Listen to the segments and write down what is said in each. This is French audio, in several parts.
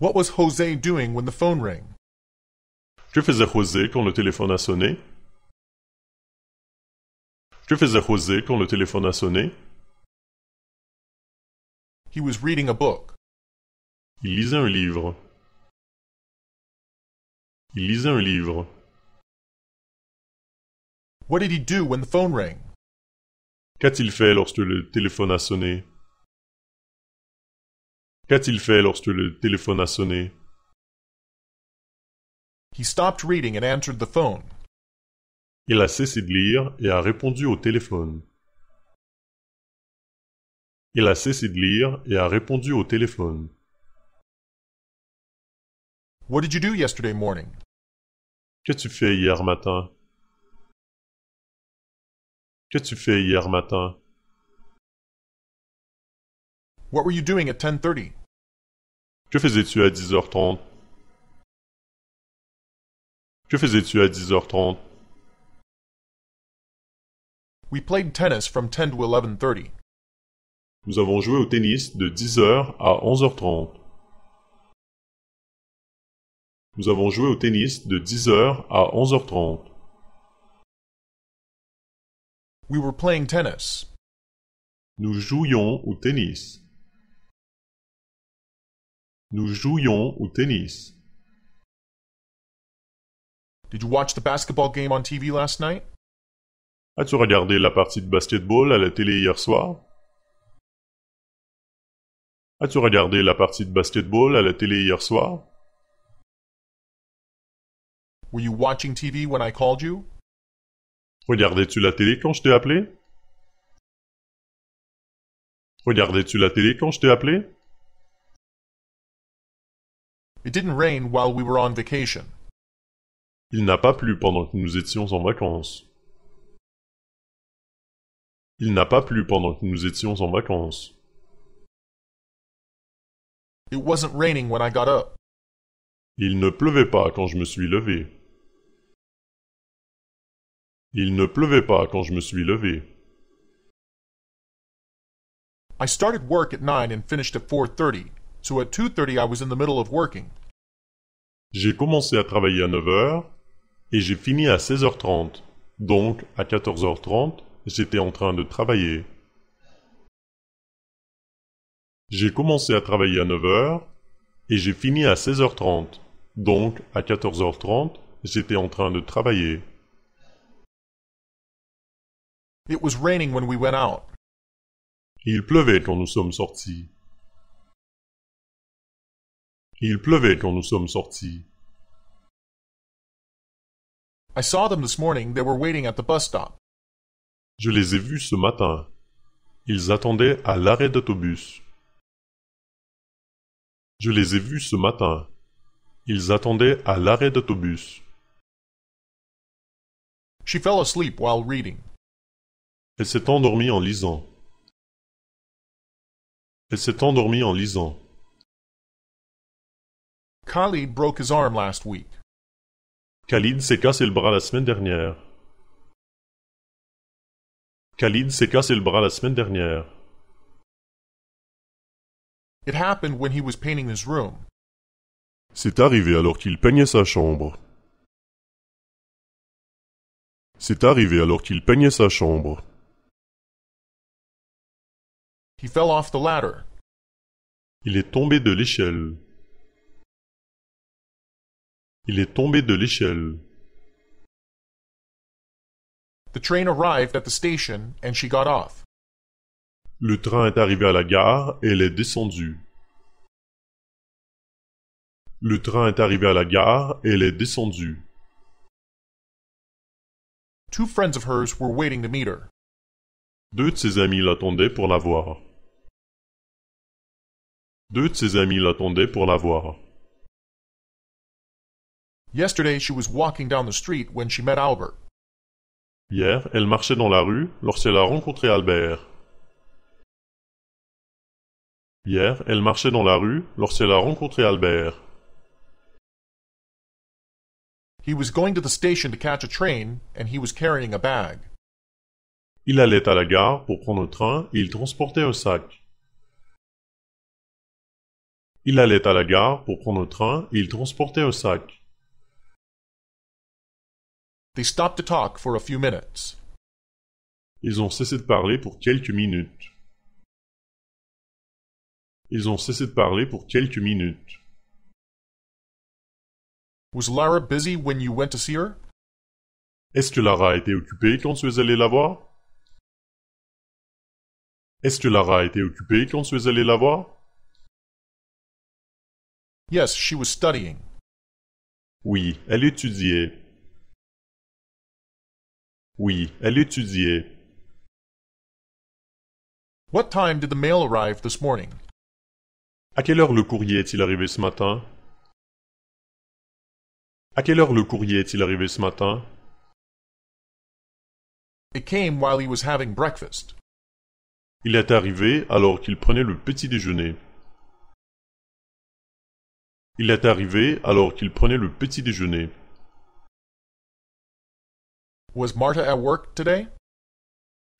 What was Jose doing when the phone rang? Que faisait José quand le téléphone a sonné? Que faisait José quand le téléphone a sonné? He was reading a book. Il lisait un livre. Il lisait un livre. What did he do when the phone rang? Qu'a-t-il fait lorsque le téléphone a sonné? Qu'a-t-il fait lorsque le téléphone a sonné? He stopped reading and answered the phone. Il a cessé de lire et a répondu au téléphone. Il a cessé de lire et a répondu au téléphone. What did you do yesterday morning? Qu'as-tu fait hier matin? Qu'as-tu fait hier matin? What were you doing at 10:30? Que faisais-tu à 10h30? Que faisais-tu à 10h30? We played tennis from 10 to 11:30. Nous avons joué au tennis de 10h à 11h30. Nous avons joué au tennis de 10h à 11h30. We were playing tennis. Nous jouions au tennis. Nous jouions au tennis. Did you watch the basketball game on TV last night? As-tu regardé la partie de basketball à la télé hier soir? As-tu regardé la partie de basketball à la télé hier soir? Were you watching TV when I called you? Regardais-tu la télé quand je t'ai appelé? Regardais-tu la télé quand je t'ai appelé? It didn't rain while we were on vacation. Il n'a pas plu pendant que nous étions en vacances. Il n'a pas plu pendant que nous étions en vacances. It wasn't raining when I got up. Il ne pleuvait pas quand je me suis levé. Il ne pleuvait pas quand je me suis levé. I started work at 9 and finished at 4:30, so at 2:30 I was in the middle of working. J'ai commencé à travailler à 9h et j'ai fini à 16h30. Donc, à 14h30, j'étais en train de travailler. J'ai commencé à travailler à 9h et j'ai fini à 16h30. Donc, à 14h30, j'étais en train de travailler. It was raining when we went out. Il pleuvait quand nous sommes sortis. Il pleuvait quand nous sommes sortis. I saw them this morning. They were waiting at the bus stop. Je les ai vus ce matin. Ils attendaient à l'arrêt d'autobus. Je les ai vus ce matin. Ils attendaient à l'arrêt d'autobus. She fell asleep while reading. Elle s'est endormie en lisant. Elle s'est endormie en lisant. Khalid broke his arm last week. Khalid s'est cassé le bras la semaine dernière. Khalid s'est cassé le bras la semaine dernière. It happened when he was painting his room. C'est arrivé alors qu'il peignait sa chambre. C'est arrivé alors qu'il peignait sa chambre. He fell off the ladder. Il est tombé de l'échelle. Il est tombé de l'échelle. The train arrived at the station and she got off. Le train est arrivé à la gare et elle est descendue. Le train est arrivé à la gare et elle est descendue. Two friends of hers were waiting to meet her. Deux de ses amis l'attendaient pour la voir. Deux de ses amis l'attendaient pour la voir. Yesterday she was walking down the street when she met Albert. Hier, elle marchait dans la rue lorsqu'elle a rencontré Albert. Hier, elle marchait dans la rue lorsqu'elle a rencontré Albert. He was going to the station to catch a train and he was carrying a bag. Il allait à la gare pour prendre le train et il transportait un sac. Il allait à la gare pour prendre un train et il transportait un sac. They stopped to talk for a few minutes. Ils ont cessé de parler pour quelques minutes. Ils ont cessé de parler pour quelques minutes. Was Lara busy when you went to see her? Est-ce que Lara était occupée quand tu es allé la voir? Est-ce que Lara était occupée quand tu es allé la voir? Yes, she was studying. Oui, elle étudiait. Oui, elle étudiait. What time did the mail arrive this morning? À quelle heure le courrier est-il arrivé ce matin? À quelle heure le courrier est-il arrivé ce matin? It came while he was having breakfast. Il est arrivé alors qu'il prenait le petit déjeuner. Il est arrivé alors qu'il prenait le petit déjeuner. Was Martha at work today?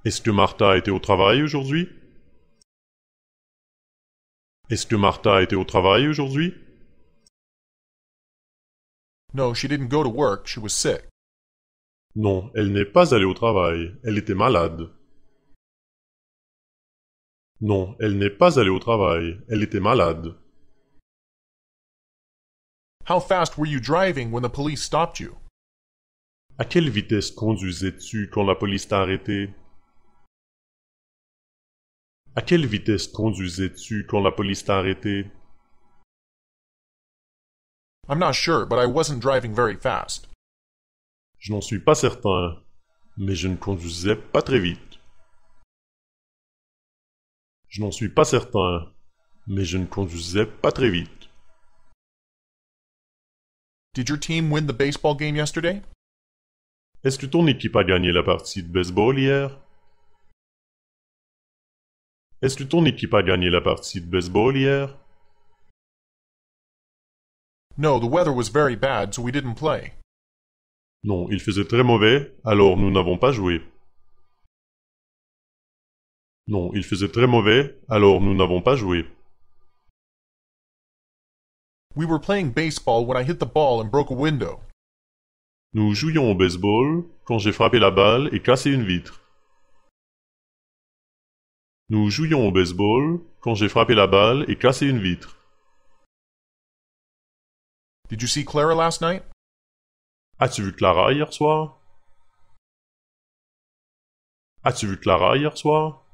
Est-ce que Martha était au travail aujourd'hui? Est-ce que Martha était au travail aujourd'hui? No, she didn't go to work. She was sick. Non, elle n'est pas allée au travail. Elle était malade. Non, elle n'est pas allée au travail. Elle était malade. How fast were you driving when the police stopped you? À quelle vitesse conduisais-tu quand la police t'a arrêté? À quelle vitesse conduisais-tu quand la police t'a arrêté? I'm not sure, but I wasn't driving very fast. Je n'en suis pas certain, mais je ne conduisais pas très vite. Je n'en suis pas certain, mais je ne conduisais pas très vite. Did your team win the baseball game yesterday? Est-ce que ton équipe a gagné la partie de baseball hier? Est-ce que ton équipe a gagné la partie de baseball hier? No, the weather was very bad, so we didn't play. Non, il faisait très mauvais, alors nous n'avons pas joué. Non, il faisait très mauvais, alors nous n'avons pas joué. We were playing baseball when I hit the ball and broke a window. Nous jouions au baseball quand j'ai frappé la balle et cassé une vitre. Nous jouions au baseball quand j'ai frappé la balle et cassé une vitre. Did you see Clara last night? As-tu vu Clara hier soir? As-tu vu Clara hier soir?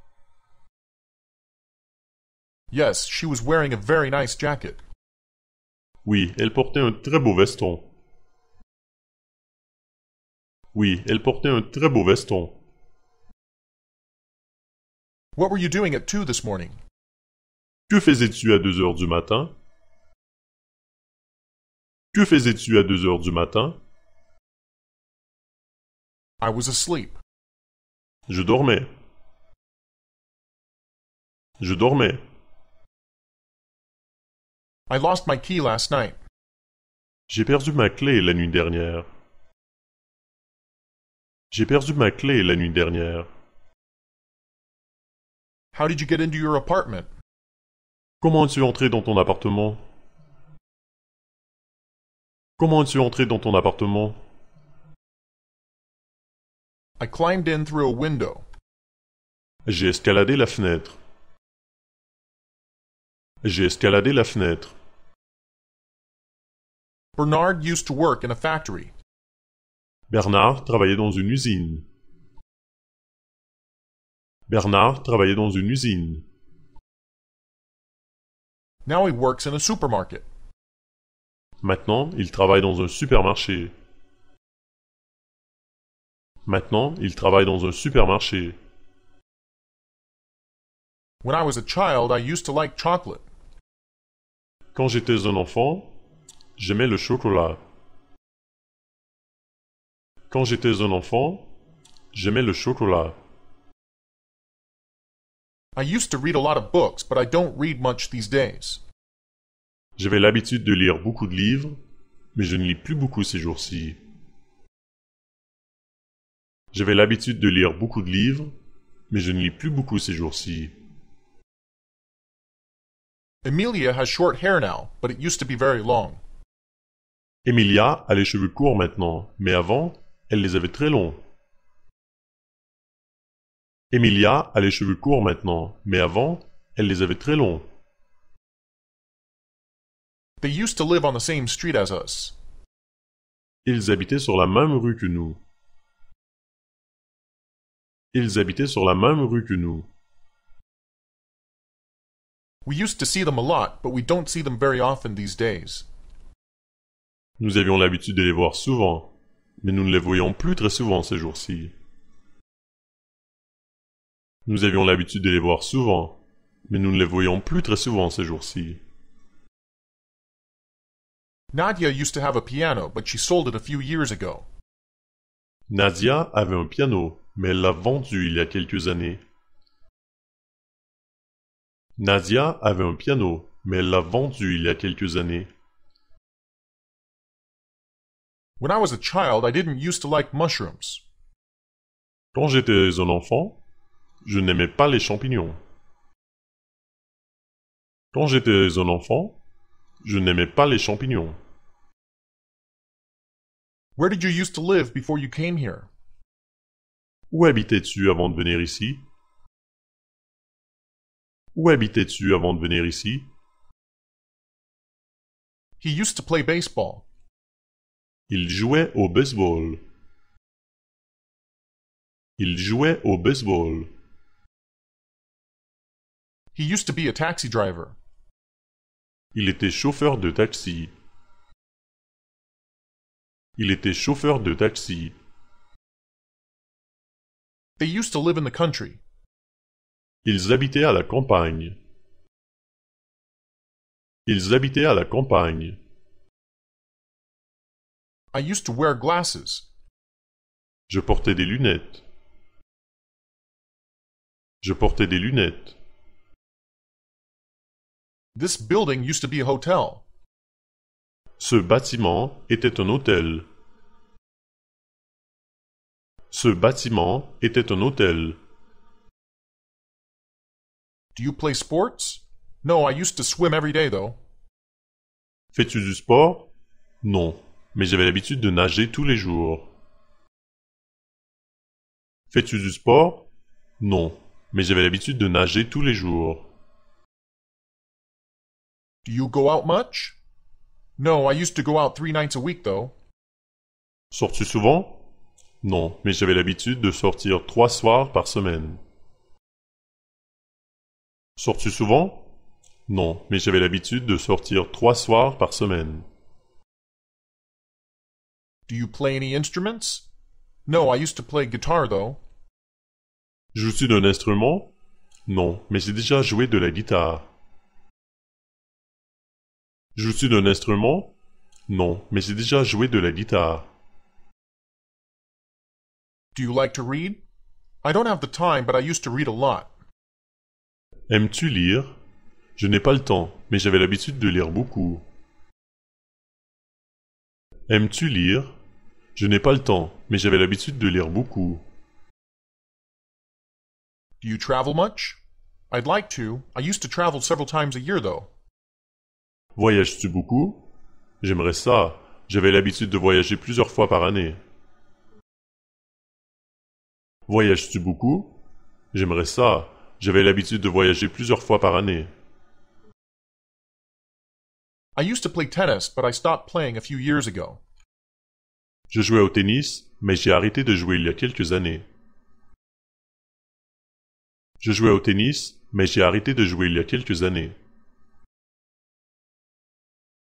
Yes, she was wearing a very nice jacket. Oui, elle portait un très beau veston. Oui, elle portait un très beau veston. What were you doing at 2 this morning? Que faisais-tu à 2 heures du matin? Que faisais-tu à 2 heures du matin? I was asleep. Je dormais. Je dormais. I lost my key last night. J'ai perdu ma clé la nuit dernière. J'ai perdu ma clé la nuit dernière. How did you get into your apartment? Comment es-tu entré dans ton appartement? Comment es-tu entré dans ton appartement? I climbed in through a window. J'ai escaladé la fenêtre. J'ai escaladé la fenêtre. Bernard used to work in a factory. Bernard travaillait dans une usine. Bernard travaillait dans une usine. Now he works in a supermarket. Maintenant, il travaille dans un supermarché. Maintenant, il travaille dans un supermarché. When I was a child, I used to like chocolate. Quand j'étais un enfant, j'aimais le chocolat. Quand j'étais un enfant, j'aimais le chocolat. I used to read a lot of books, but I don't read much these days. J'avais l'habitude de lire beaucoup de livres, mais je ne lis plus beaucoup ces jours-ci. J'avais l'habitude de lire beaucoup de livres, mais je ne lis plus beaucoup ces jours-ci. Emilia has short hair now, but it used to be very long. Emilia a les cheveux courts maintenant, mais avant, elle les avait très longs. Emilia a les cheveux courts maintenant, mais avant, elle les avait très longs. They used to live on the same street as us. Ils habitaient sur la même rue que nous. Ils habitaient sur la même rue que nous. We used to see them a lot, but we don't see them very often these days. Nous avions l'habitude de les voir souvent, mais nous ne les voyons plus très souvent ces jours-ci. Nous avions l'habitude de les voir souvent, mais nous ne les voyons plus très souvent ces jours-ci. Nadia used to have a piano, but she sold it a few years ago. Nadia avait un piano, mais elle l'a vendu il y a quelques années. Nadia avait un piano, mais elle l'a vendu il y a quelques années. When I was a child, I didn't used to like mushrooms. Quand j'étais un enfant, je n'aimais pas les champignons. Quand j'étais un enfant, je n'aimais pas les champignons. Where did you used to live before you came here? Où habitais-tu avant de venir ici? Où habitais-tu avant de venir ici? He used to play baseball. Il jouait au baseball. Il jouait au baseball. He used to be a taxi driver. Il était chauffeur de taxi. Il était chauffeur de taxi. They used to live in the country. Ils habitaient à la campagne. Ils habitaient à la campagne. I used to wear glasses. Je portais des lunettes. Je portais des lunettes. This building used to be a hotel. Ce bâtiment était un hôtel. Ce bâtiment était un hôtel. Do you play sports? No, I used to swim every day, though. Fais-tu du sport? Non, mais j'avais l'habitude de nager tous les jours. Fais-tu du sport? Non, mais j'avais l'habitude de nager tous les jours. Do you go out much? No, I used to go out 3 nights a week, though. Sors-tu souvent? Non, mais j'avais l'habitude de sortir 3 soirs par semaine. Sors-tu souvent? Non, mais j'avais l'habitude de sortir 3 soirs par semaine. Do you play any instruments? No, I used to play guitar, though. Joues-tu d'un instrument? Non, mais j'ai déjà joué de la guitare. Joues-tu d'un instrument? Non, mais j'ai déjà joué de la guitare. Do you like to read? I don't have the time, but I used to read a lot. Aimes-tu lire? Je n'ai pas le temps, mais j'avais l'habitude de lire beaucoup. Aimes-tu lire? Je n'ai pas le temps, mais j'avais l'habitude de lire beaucoup. Do you travel much? I'd like to. I used to travel several times a year, though. Voyages-tu beaucoup? J'aimerais ça. J'avais l'habitude de voyager plusieurs fois par année. Voyages-tu beaucoup? J'aimerais ça. J'avais l'habitude de voyager plusieurs fois par année. I used to play tennis, but I stopped playing a few years ago. Je jouais au tennis, mais j'ai arrêté de jouer il y a quelques années. Je jouais au tennis, mais j'ai arrêté de jouer il y a quelques années.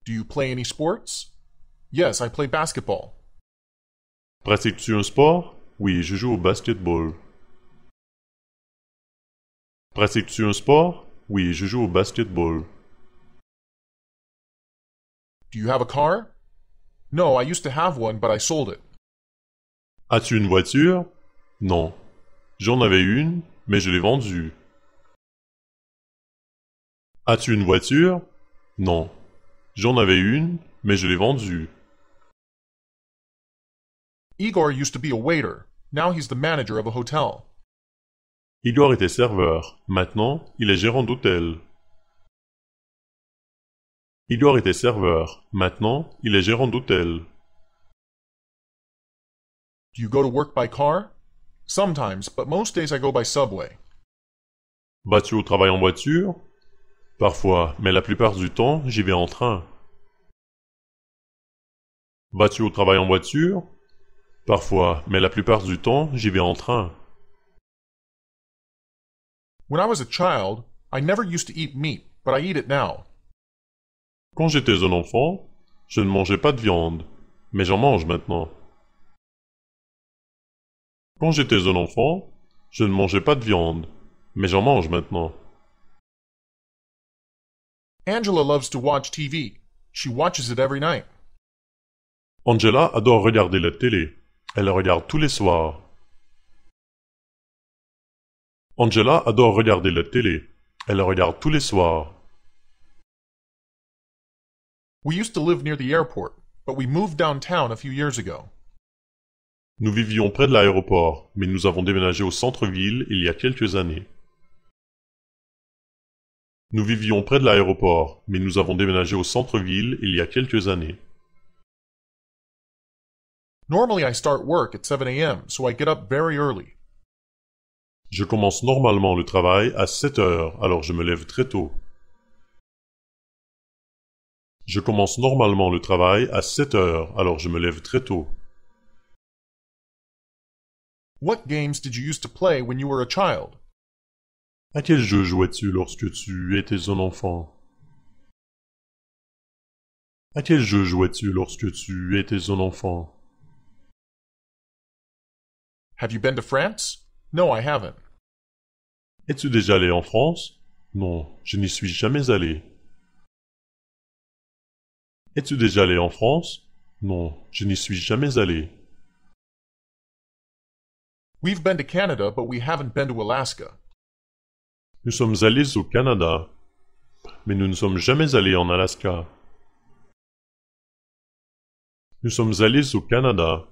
Do you play any sports? Yes, I play basketball. Pratiques-tu un sport? Oui, je joue au basketball. Pratiques-tu un sport? Oui, je joue au basketball. Do you have a car? No, I used to have one, but I sold it. As-tu une voiture? Non. J'en avais une, mais je l'ai vendue. As-tu une voiture? Non. J'en avais une, mais je l'ai vendue. Igor used to be a waiter. Now he's the manager of a hotel. Igor était serveur. Maintenant, il est gérant d'hôtel. Igor était serveur. Maintenant, il est gérant d'hôtel. Do you go to work by car? Sometimes, but most days I go by subway. Vas-tu au travail en voiture? Parfois, mais la plupart du temps, j'y vais en train. Vas-tu au travail en voiture? Parfois, mais la plupart du temps, j'y vais en train. When I was a child, I never used to eat meat, but I eat it now. Quand j'étais un enfant, je ne mangeais pas de viande, mais j'en mange maintenant. Quand j'étais un enfant, je ne mangeais pas de viande, mais j'en mange maintenant. Angela loves to watch TV. She watches it every night. Angela adore regarder la télé. Elle la regarde tous les soirs. Angela adore regarder la télé. Elle la regarde tous les soirs. We used to live near the airport, but we moved downtown a few years ago. Nous vivions près de l'aéroport, mais nous avons déménagé au centre-ville il y a quelques années. Nous vivions près de l'aéroport, mais nous avons déménagé au centre-ville il y a quelques années. Normally I start work at 7 a.m., so I get up very early. Je commence normalement le travail à 7 heures, alors je me lève très tôt. Je commence normalement le travail à 7 heures, alors je me lève très tôt. What games did you used to play when you were a child? À quel jeu jouais-tu lorsque tu étais un enfant? À quel jeu jouais-tu lorsque tu étais un enfant? Have you been to France? No, I haven't. Es-tu déjà allé en France? Non, je n'y suis jamais allé. Es-tu déjà allé en France? Non, je n'y suis jamais allé. We've been to Canada, but we haven't been to Alaska. Nous sommes allés au Canada, mais nous ne sommes jamais allés en Alaska. Nous sommes allés au Canada,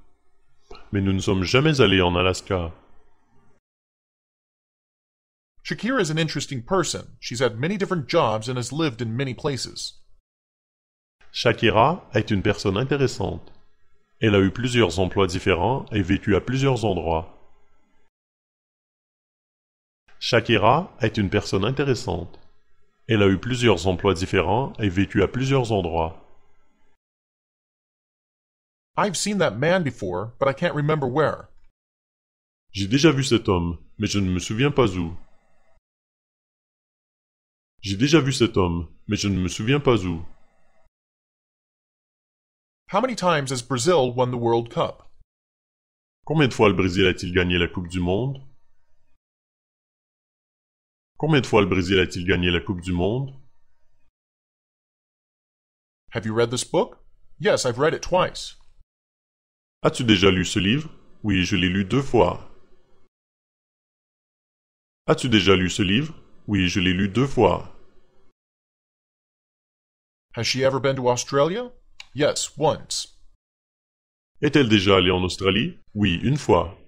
mais nous ne sommes jamais allés en Alaska. Shakira is an interesting person. She's had many different jobs and has lived in many places. Shakira est une personne intéressante. Elle a eu plusieurs emplois différents et vécu à plusieurs endroits. Shakira est une personne intéressante. Elle a eu plusieurs emplois différents et vécu à plusieurs endroits. I've seen that man before, but I can't remember where. J'ai déjà vu cet homme, mais je ne me souviens pas où. J'ai déjà vu cet homme, mais je ne me souviens pas où. How many times has Brazil won the World Cup? Combien de fois le Brésil a-t-il gagné la Coupe du Monde? Combien de fois le Brésil a-t-il gagné la Coupe du Monde? Have you read this book? Yes, I've read it twice. As-tu déjà lu ce livre? Oui, je l'ai lu 2 fois. As-tu déjà lu ce livre? Oui, je l'ai lu 2 fois. Has she ever been to Australia? Yes, once. Est-elle déjà allée en Australie? Oui, une fois.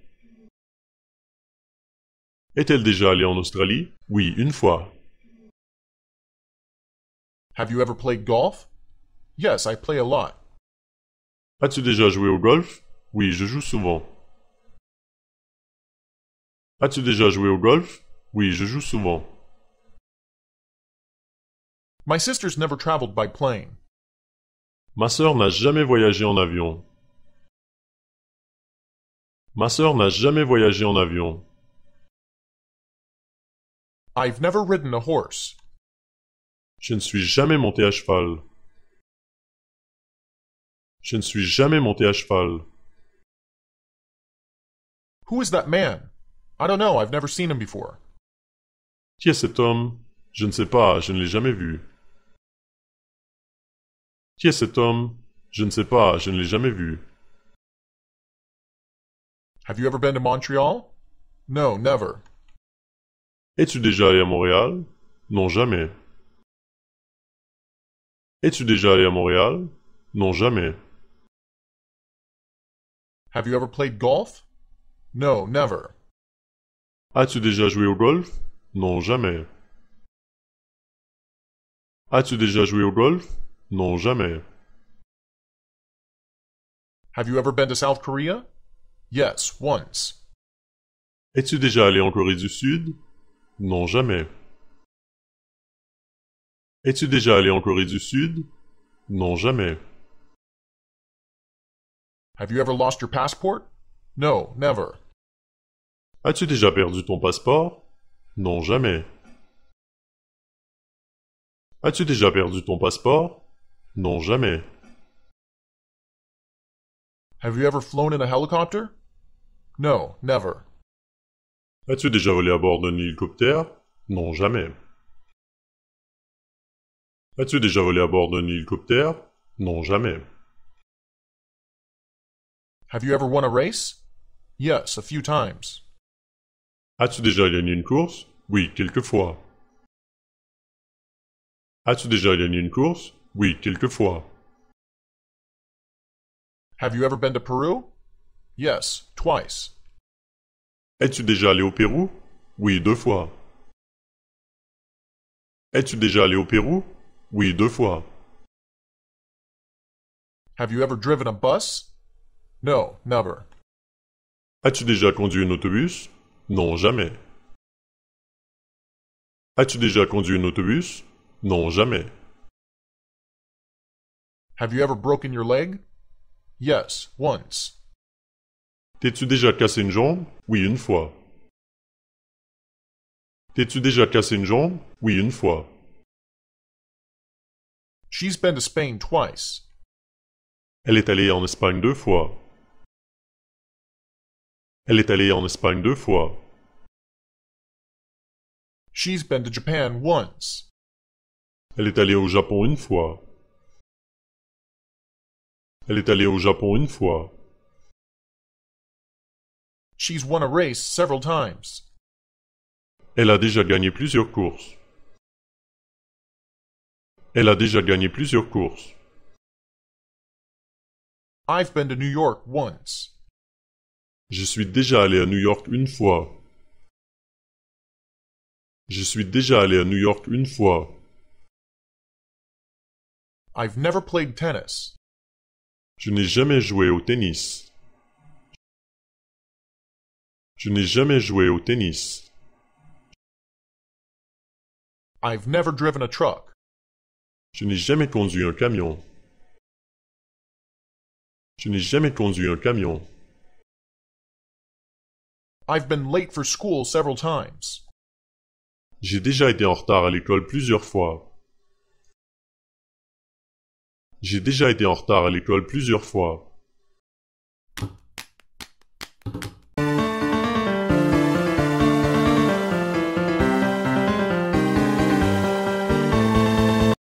Est-elle déjà allée en Australie? Oui, une fois. Have you ever played golf? Yes, I play a lot. As-tu déjà joué au golf? Oui, je joue souvent. As-tu déjà joué au golf? Oui, je joue souvent. My sister's never traveled by plane. Ma sœur n'a jamais voyagé en avion. Ma sœur n'a jamais voyagé en avion. I've never ridden a horse. Je ne suis jamais monté à cheval. Je ne suis jamais monté à cheval. Who is that man? I don't know, I've never seen him before. Qui est cet homme? Je ne sais pas, je ne l'ai jamais vu. Qui est cet homme? Je ne sais pas, je ne l'ai jamais vu. Have you ever been to Montreal? No, never. Es-tu déjà allé à Montréal? Non, jamais. Es-tu déjà allé à Montréal? Non, jamais. Have you ever played golf? No, never. As-tu déjà joué au golf? Non, jamais. As-tu déjà joué au golf? Non, jamais. Have you ever been to South Korea? Yes, once. Es-tu déjà allé en Corée du Sud? Non, jamais. Es-tu déjà allé en Corée du Sud? Non, jamais. Have you ever lost your passport? No, never. As-tu déjà perdu ton passeport? Non, jamais. As-tu déjà perdu ton passeport? Non, jamais. Have you ever flown in a helicopter? No, never. As-tu déjà volé à bord d'un hélicoptère? Non, jamais. As-tu déjà volé à bord d'un hélicoptère? Non, jamais. Have you ever won a race? Yes, a few times. As-tu déjà gagné une course? Oui, quelquefois. As-tu déjà gagné une course? Oui, quelquefois. Have you ever been to Peru? Yes, twice. Es-tu déjà allé au Pérou? Oui, 2 fois. Es-tu déjà allé au Pérou? Oui, 2 fois. Have you ever driven a bus? No, never. As-tu déjà conduit un autobus? Non, jamais. As-tu déjà conduit un autobus? Non, jamais. Have you ever broken your leg? Yes, once. T'es-tu déjà cassé une jambe? Oui, 1 fois. T'es-tu déjà cassé une jambe? Oui, 1 fois. She's been to Spain twice. Elle est allée en Espagne 2 fois. Elle est allée en Espagne 2 fois. She's been to Japan once. Elle est allée au Japon 1 fois. Elle est allée au Japon 1 fois. She's won a race several times. Elle a déjà gagné plusieurs courses. Elle a déjà gagné plusieurs courses. I've been to New York once. Je suis déjà allé à New York 1 fois. Je suis déjà allé à New York 1 fois. I've never played tennis. Je n'ai jamais joué au tennis. Je n'ai jamais joué au tennis. I've never driven a truck. Je n'ai jamais conduit un camion. Je n'ai jamais conduit un camion. I've been late for school several times. J'ai déjà été en retard à l'école plusieurs fois. J'ai déjà été en retard à l'école plusieurs fois.